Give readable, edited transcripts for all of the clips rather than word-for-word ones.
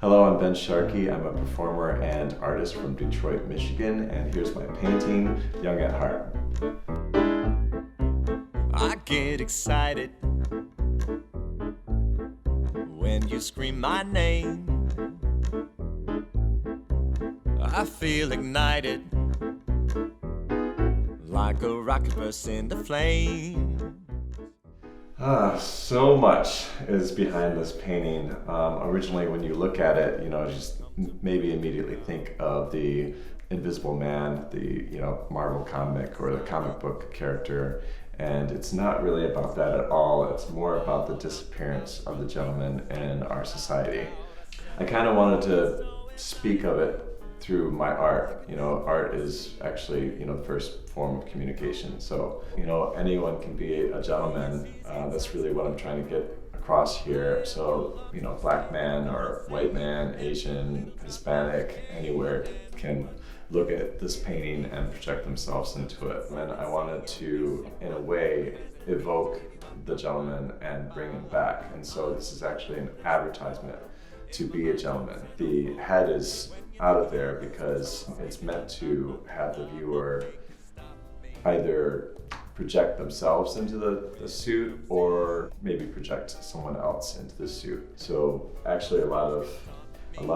Hello, I'm Ben Sharkey. I'm a performer and artist from Detroit, Michigan, and here's my painting, Young at Heart. I get excited when you scream my name. I feel ignited like a rocket bursts into flame. So much is behind this painting. Originally, when you look at it, just maybe immediately think of the Invisible Man, the Marvel comic or the comic book character, and it's not really about that at all. It's more about the disappearance of the gentleman in our society. I kind of wanted to speak of it through my art. Art is actually, the first form of communication. So, anyone can be a gentleman. That's really what I'm trying to get across here. So, black man or white man, Asian, Hispanic, anywhere can look at this painting and project themselves into it. And I wanted to, in a way, evoke the gentleman and bring him back. And so this is actually an advertisement to be a gentleman. The head is out of there because it's meant to have the viewer either project themselves into the suit or maybe project someone else into the suit. So actually a lot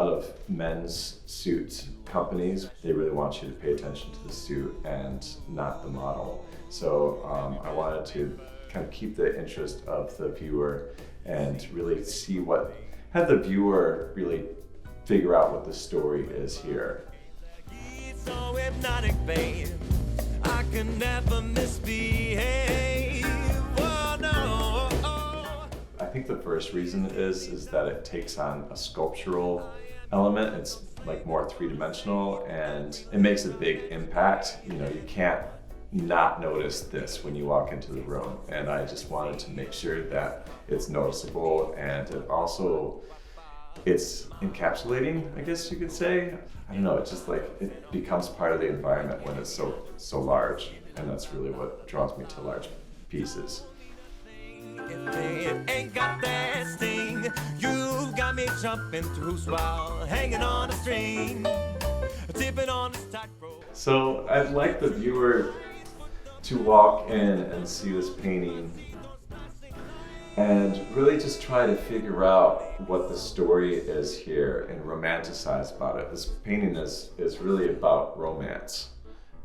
of men's suit companies, they really want you to pay attention to the suit and not the model. So I wanted to kind of keep the interest of the viewer and really have the viewer really figure out what the story is here. So hypnotic, babe, I can never misbehave. Oh, no. I think the first reason is that it takes on a sculptural element. It's like more three-dimensional and it makes a big impact. You can't not notice this when you walk into the room. And I just wanted to make sure that it's noticeable, and it's encapsulating, I guess you could say. I don't know, it's just like it becomes part of the environment when it's so large, and that's really what draws me to large pieces. It ain't got that sting. You got me jumping through while hanging on a string, tipping on this tightrope. So I'd like the viewer to walk in and see this painting and really just try to figure out what the story is here and romanticize about it. This painting is really about romance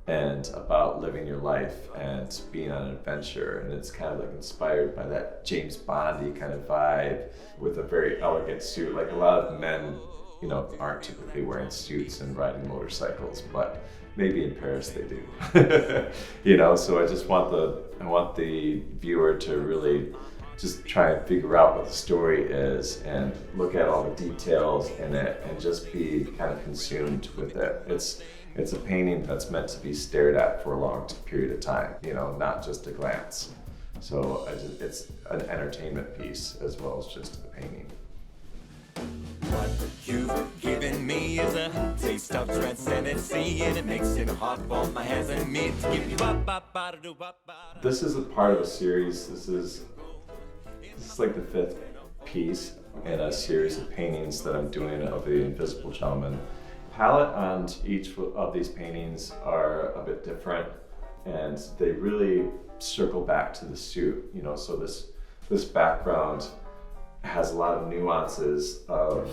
and about living your life and being on an adventure. And it's kind of like inspired by that James Bondy kind of vibe with a very elegant suit. Like a lot of men, aren't typically wearing suits and riding motorcycles, but maybe in Paris they do. So I just want the viewer to really just try and figure out what the story is and look at all the details in it and just be kind of consumed with it. It's a painting that's meant to be stared at for a long period of time, not just a glance. So it's an entertainment piece as well as just a painting. What you've given me is a taste of transcendency, and it makes it hard for my hands and me to give you up. This is a part of a series. This is like the fifth piece in a series of paintings that I'm doing of the Invisible Gentleman. Palette on each of these paintings are a bit different, and they really circle back to the suit. So this background has a lot of nuances of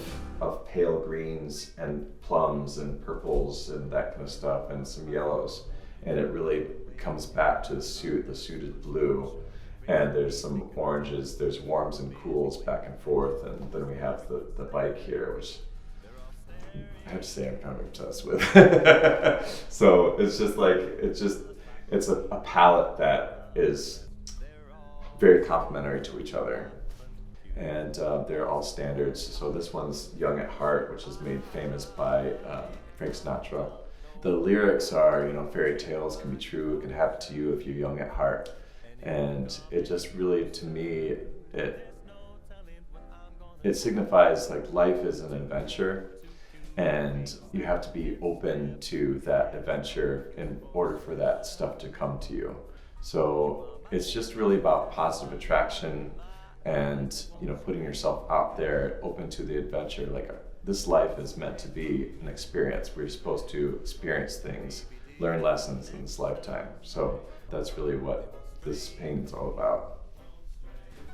pale greens and plums and purples and that kind of stuff, and some yellows, and it really comes back to the suit. The suit is blue, and there's some oranges, there's warms and cools back and forth, and then we have the bike here, which I have to say I'm kind of obsessed with. So it's a palette that is very complementary to each other, and they're all standards. So this one's Young at Heart, which is made famous by Frank Sinatra. The lyrics are, fairy tales can be true, it can happen to you if you're young at heart. And it just really, to me, it signifies like life is an adventure, and you have to be open to that adventure in order for that stuff to come to you. So it's just really about positive attraction and putting yourself out there, open to the adventure, like this life is meant to be an experience. We're supposed to experience things, learn lessons in this lifetime. So that's really what this painting's all about.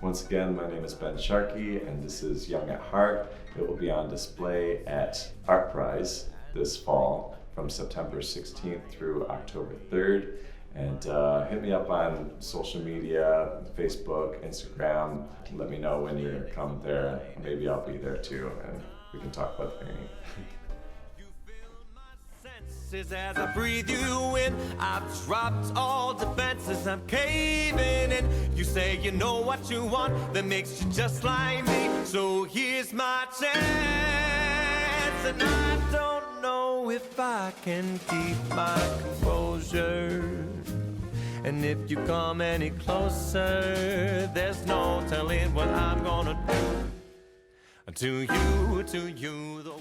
Once again, my name is Ben Sharkey, and this is Young at Heart. It will be on display at Art Prize this fall from September 16th through October 3rd. And hit me up on social media, Facebook, Instagram. Let me know when you're gonna come there. Maybe I'll be there too, and we can talk about the painting. As I breathe you in, I've dropped all defenses, I'm caving in. You say you know what you want, that makes you just like me. So here's my chance, and I don't know if I can keep my composure. And if you come any closer, there's no telling what I'm gonna do to you, the